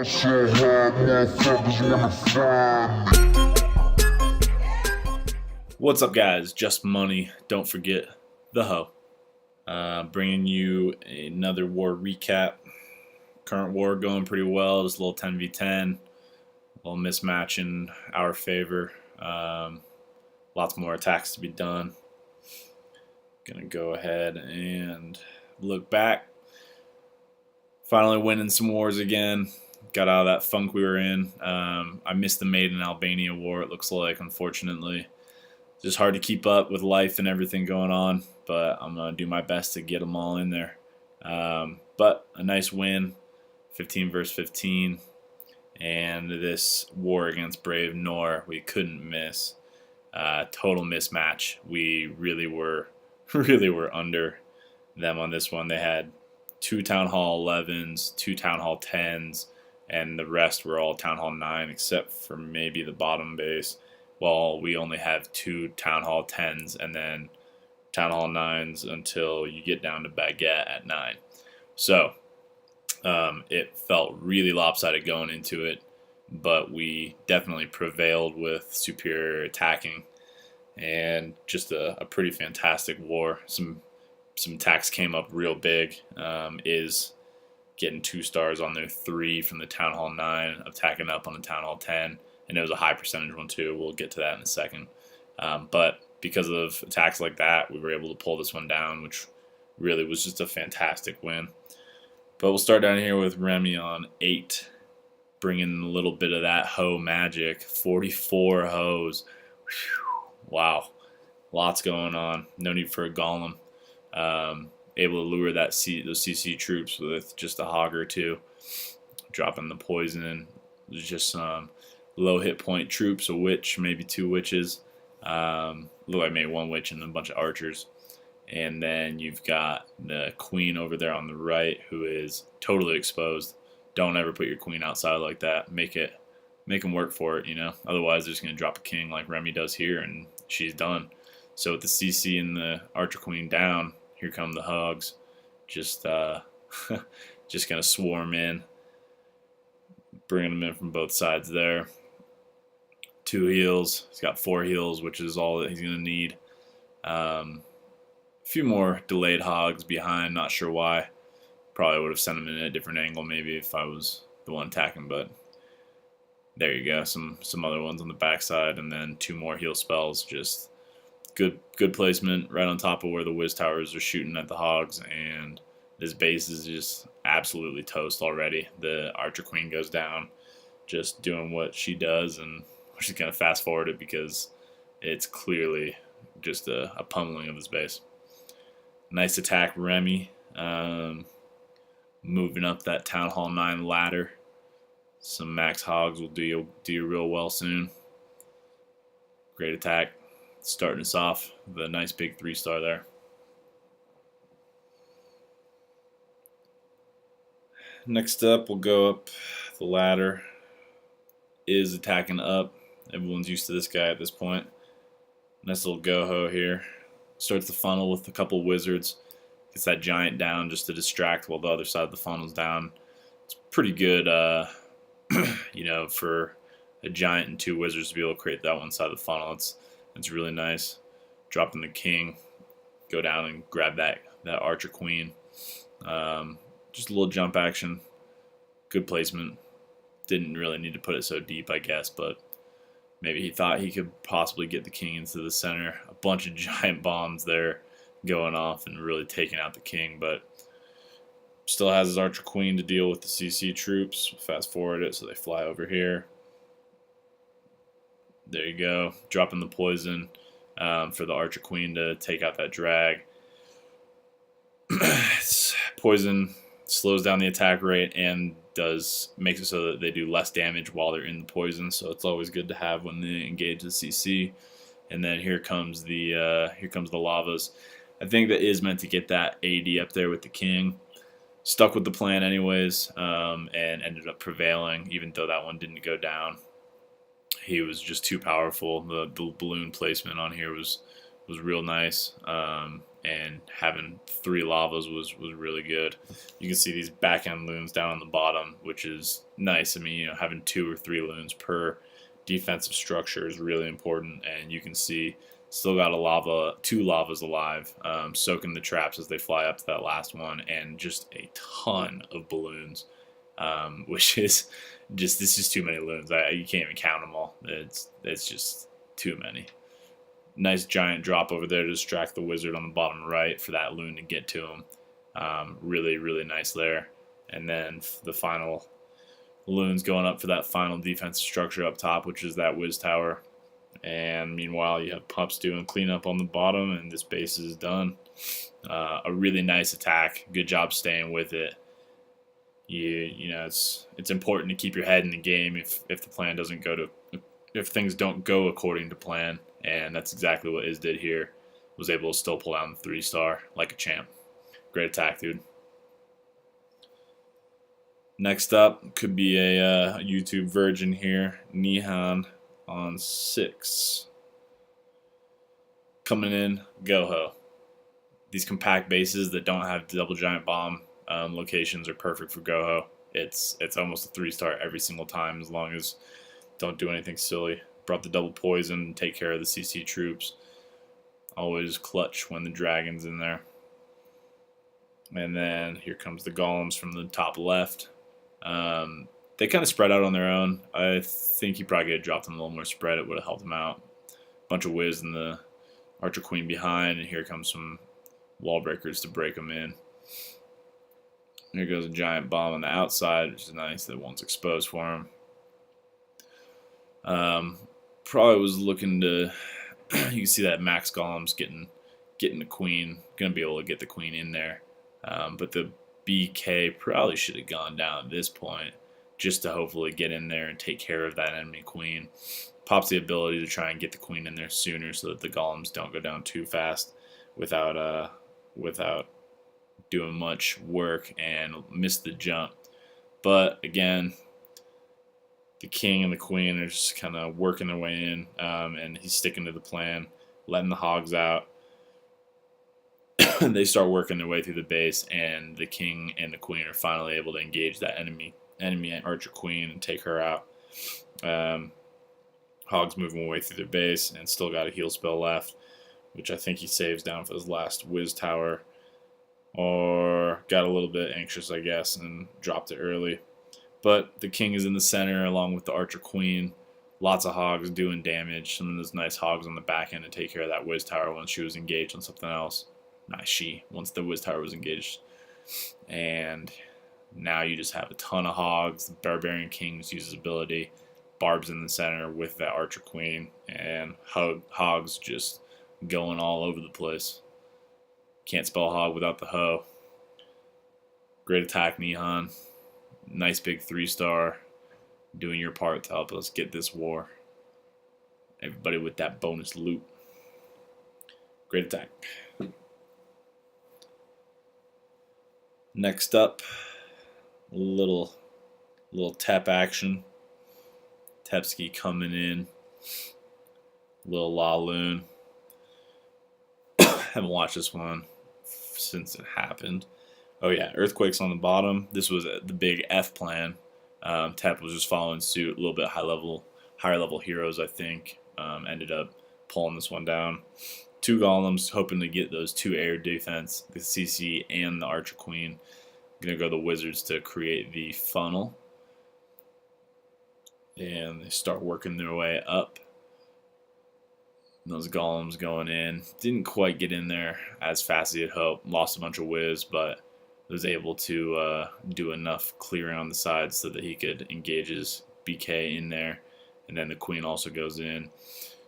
So hard, motherfuckers wanna find me. What's up, guys? Just Money. Don't forget the hoe. Bringing you another war recap. Current war going pretty well. Just a little 10v10. A little mismatch in our favor. Lots more attacks to be done. Gonna go ahead and look back. Finally winning some wars again. Got out of that funk we were in. I missed the Made in Albania war, it looks like, unfortunately. Just hard to keep up with life and everything going on, but I'm going to do my best to get them all in there. But a nice win, 15 versus 15, and this war against Brave Nor, we couldn't miss. Total mismatch. We really were under them on this one. They had 2 Town Hall 11s, 2 Town Hall 10s, and the rest were all Town Hall 9 except for maybe the bottom base. Well, we only have 2 Town Hall 10s and then Town Hall 9s until you get down to Baguette at 9. So it felt really lopsided going into it, but we definitely prevailed with superior attacking and just a pretty fantastic war. Some attacks came up real big. Is getting 2 stars on their 3 from the Town Hall 9, attacking up on the Town Hall 10. And it was a high percentage one too. We'll get to that in a second. But because of attacks like that, we were able to pull this one down, which really was just a fantastic win. But we'll start down here with Remmy on 8, bringing a little bit of that hoe magic. 44 hoes. Whew. Wow. Lots going on. No need for a golem. Able to lure those CC troops with just a hog or 2. Dropping the poison. There's just some low hit point troops, a witch, maybe 2 witches. Look like maybe 1 witch and a bunch of archers. And then you've got the queen over there on the right, who is totally exposed. Don't ever put your queen outside like that. Make them work for it, you know. Otherwise, they're just gonna drop a king like Remmy does here, and she's done. So with the CC and the archer queen down, here come the hogs. Just just gonna swarm in, bringing them in from both sides there. 2 heals. He's got 4 heals, which is all that he's going to need. A few more delayed hogs behind. Not sure why. Probably would have sent him in a different angle maybe if I was the one attacking, but there you go. Some other ones on the backside, and then 2 more heal spells. Just good placement right on top of where the Wiz Towers are shooting at the hogs, and this base is just absolutely toast already. The Archer Queen goes down, just doing what she does, and we're just going to fast forward it because it's clearly just a pummeling of his base. Nice attack, Remmy. Moving up that Town Hall 9 ladder. Some max hogs will do you real well soon. Great attack. Starting us off with a nice big 3-star there. Next up, we'll go up the ladder. Is attacking up. Everyone's used to this guy at this point. Nice little GoHo here. Starts the funnel with a couple wizards. Gets that giant down just to distract while the other side of the funnel's down. It's pretty good, you know, for a giant and 2 wizards to be able to create that one side of the funnel. It's really nice. Dropping the king. Go down and grab that archer queen. Just a little jump action. Good placement. Didn't really need to put it so deep, I guess, but maybe he thought he could possibly get the king into the center. A bunch of giant bombs there going off and really taking out the king, but still has his archer queen to deal with the CC troops. Fast forward it so they fly over here. There you go. Dropping the poison for the archer queen to take out that drag. Poison slows down the attack rate and makes it so that they do less damage while they're in the poison, so it's always good to have when they engage the CC. And then here comes the lavas. I think that is meant to get that AD up there with the king. Stuck with the plan anyways, and ended up prevailing, even though that one didn't go down. He was just too powerful. The balloon placement on here was real nice. and having 3 lavas was really good. You can see these back end loons down on the bottom, which is nice. I mean, having 2 or 3 loons per defensive structure is really important, and you can see still got 2 lavas alive, soaking the traps as they fly up to that last one, and just a ton of balloons, which is just, this is too many loons. You can't even count them all. It's just too many. Nice giant drop over there to distract the wizard on the bottom right for that loon to get to him. Really nice there. And then the final loons going up for that final defensive structure up top, which is that Wiz Tower. And meanwhile, you have pups doing cleanup on the bottom, and this base is done. A really nice attack. Good job staying with it. You know, it's important to keep your head in the game if the plan doesn't go to, if things don't go according to plan, and that's exactly what Iz did here. Was able to still pull down the 3-star like a champ. Great attack, dude. Next up could be a YouTube virgin here, Nihon on 6. Coming in, GoHo. These compact bases that don't have double giant bomb locations are perfect for GoHo. It's almost a 3-star every single time, as long as don't do anything silly. Brought the double poison, take care of the CC troops. Always clutch when the dragon's in there. And then here comes the golems from the top left. They kind of spread out on their own. I think you probably could have dropped them a little more spread. It would have helped them out. Bunch of whiz in the Archer Queen behind, and here comes some wall breakers to break them in. Here goes a giant bomb on the outside, which is nice. That one's exposed for him. Probably was looking to. You can see that max golems getting the queen. Gonna be able to get the queen in there, but the BK probably should have gone down at this point, just to hopefully get in there and take care of that enemy queen. Pops the ability to try and get the queen in there sooner so that the golems don't go down too fast without doing much work and miss the jump. But again, the king and the queen are just kind of working their way in, and he's sticking to the plan, letting the hogs out. They start working their way through the base, and the king and the queen are finally able to engage that enemy Archer Queen and take her out. Hogs moving away through their base and still got a heal spell left, which I think he saves down for his last Wiz Tower, or got a little bit anxious, I guess, and dropped it early. But the king is in the center along with the Archer Queen. Lots of hogs doing damage. Some of those nice hogs on the back end to take care of that Wiz Tower once she was engaged on something else. Once the Wiz Tower was engaged. And now you just have a ton of hogs. The Barbarian King uses ability. Barb's in the center with the Archer Queen. And hogs just going all over the place. Can't spell hog without the hoe. Great attack, Nihon. Nice big 3-star. Doing your part to help us get this war. Everybody with that bonus loot. Great attack. Next up, a little tap action. Tepski coming in. Little La Loon. Haven't watched this one since it happened. Oh yeah, Earthquake's on the bottom. This was the big F plan. Tep was just following suit. A little bit higher level heroes, I think, ended up pulling this one down. 2 golems, hoping to get those 2 air defense, the CC and the Archer Queen. Gonna go the wizards to create the funnel, and they start working their way up. And those golems going in, didn't quite get in there as fast as he had hoped. Lost a bunch of whiz, but was able to do enough clearing on the sides so that he could engage his BK in there. And then the queen also goes in.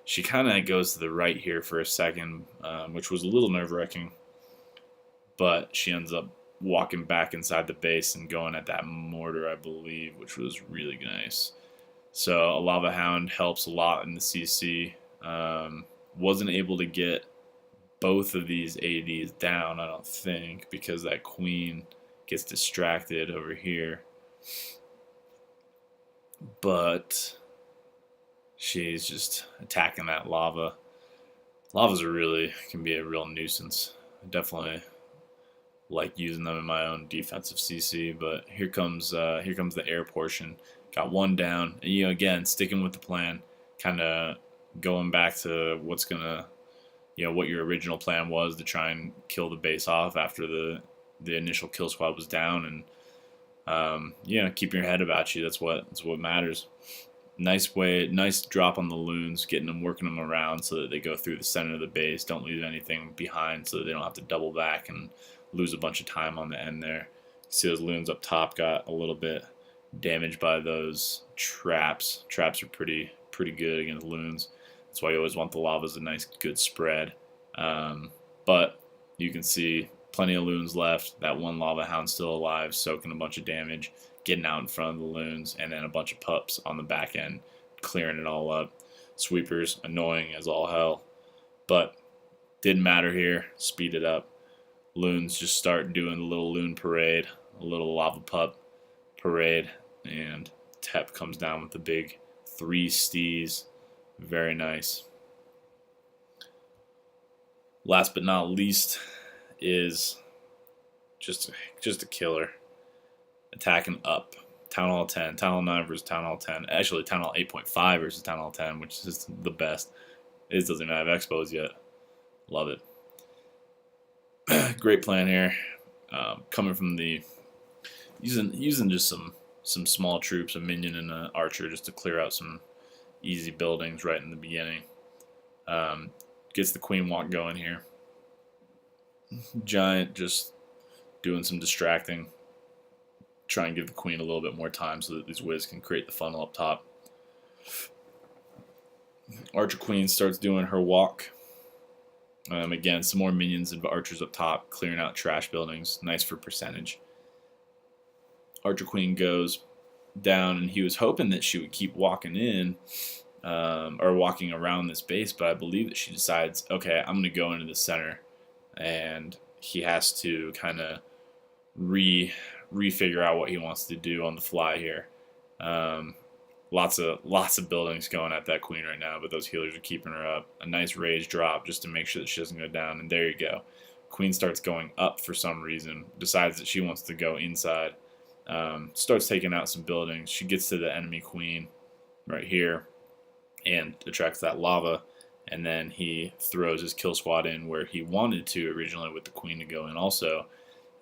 She kind of goes to the right here for a second, which was a little nerve-wracking. But she ends up walking back inside the base and going at that mortar, I believe, which was really nice. So a Lava Hound helps a lot in the CC. Wasn't able to get both of these ADs down, I don't think, because that queen gets distracted over here. But she's just attacking that lava. Lavas can be a real nuisance. Definitely like using them in my own defensive CC, but here comes the air portion. Got one down. And, again, sticking with the plan, kind of going back to what's gonna, what your original plan was to try and kill the base off after the initial kill squad was down, and keep your head about you. That's what matters. Nice drop on the loons, getting them, working them around so that they go through the center of the base. Don't leave anything behind so that they don't have to double back and lose a bunch of time on the end there. See those loons up top got a little bit damaged by those traps. Traps are pretty good against loons. That's why you always want the lava as a nice good spread. But you can see plenty of loons left. That one lava hound still alive, soaking a bunch of damage, getting out in front of the loons, and then a bunch of pups on the back end, clearing it all up. Sweepers, annoying as all hell, but didn't matter here. Speed it up. Loons just start doing a little loon parade, a little lava pup parade, and Tep comes down with the big 3 stees. Very nice. Last but not least is just a killer. Attacking up. Town Hall 10, Town Hall 9 versus Town Hall 10. Actually, Town Hall 8.5 versus Town Hall 10, which is the best. It doesn't even have expos yet. Love it. Great plan here. Coming from the using just some small troops, a minion and an archer, just to clear out some easy buildings right in the beginning. Gets the queen walk going here. Giant just doing some distracting. Try and give the queen a little bit more time so that these whiz can create the funnel up top. Archer queen starts doing her walk. Again, some more minions and archers up top, clearing out trash buildings. Nice for percentage. Archer queen goes down, and he was hoping that she would keep walking in, or walking around this base, but I believe that she decides, okay, I'm going to go into the center, and he has to kind of refigure out what he wants to do on the fly here. Lots of buildings going at that queen right now, but those healers are keeping her up. A nice rage drop just to make sure that she doesn't go down, and there you go. Queen starts going up for some reason, decides that she wants to go inside, starts taking out some buildings. She gets to the enemy queen right here and attracts that lava, and then he throws his kill squad in where he wanted to originally with the queen to go in also,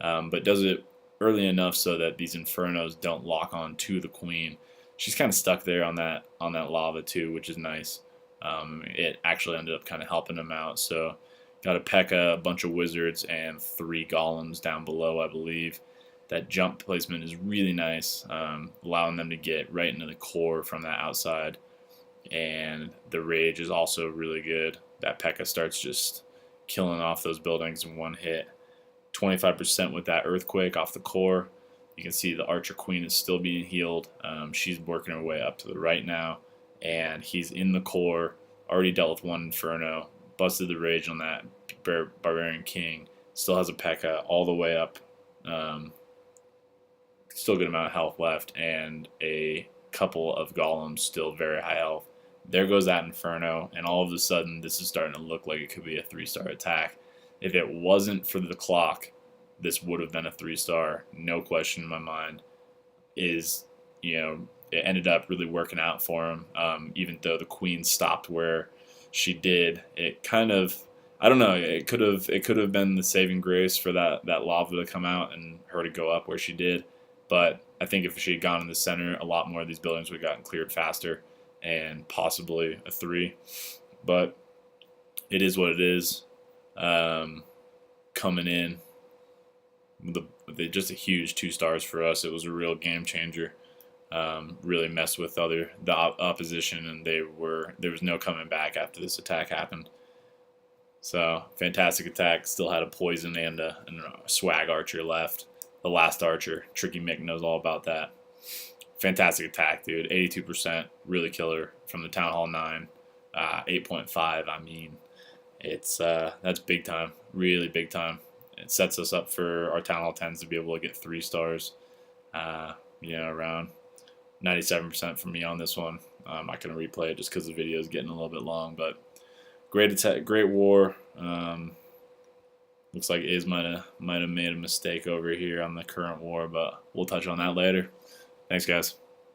but does it early enough so that these infernos don't lock on to the queen. She's kind of stuck there on that lava too, which is nice. It actually ended up kind of helping him out. So got a P.E.K.K.A, a bunch of wizards, and 3 golems down below, I believe. That jump placement is really nice, allowing them to get right into the core from that outside. And the rage is also really good. That P.E.K.K.A starts just killing off those buildings in one hit. 25% with that earthquake off the core. You can see the Archer Queen is still being healed. She's working her way up to the right now, and he's in the core. Already dealt with 1 Inferno, busted the rage on that Barbarian King. Still has a P.E.K.K.A all the way up. Still a good amount of health left, and a couple of golems still very high health. There goes that Inferno, and all of a sudden this is starting to look like it could be a 3-star attack. If it wasn't for the clock, this would have been a 3-star, no question in my mind. It ended up really working out for him, even though the queen stopped where she did. It kind of, I don't know, it could have been the saving grace for that lava to come out and her to go up where she did. But I think if she had gone in the center, a lot more of these buildings would have gotten cleared faster, and possibly a 3. But it is what it is. Coming in with just a huge 2 stars for us. It was a real game changer. Really messed with the opposition, and there was no coming back after this attack happened. So fantastic attack. Still had a poison and a swag archer left. The last archer, Tricky Mick, knows all about that. Fantastic attack, dude. 82%, really killer from the Town Hall 9. 8.5. I mean, that's big time, really big time. It sets us up for our Town Hall 10s to be able to get 3 stars. Around 97% for me on this one. I'm not going to replay it just because the video is getting a little bit long, but great attack, great war. Looks like Iz might have made a mistake over here on the current war, but we'll touch on that later. Thanks, guys.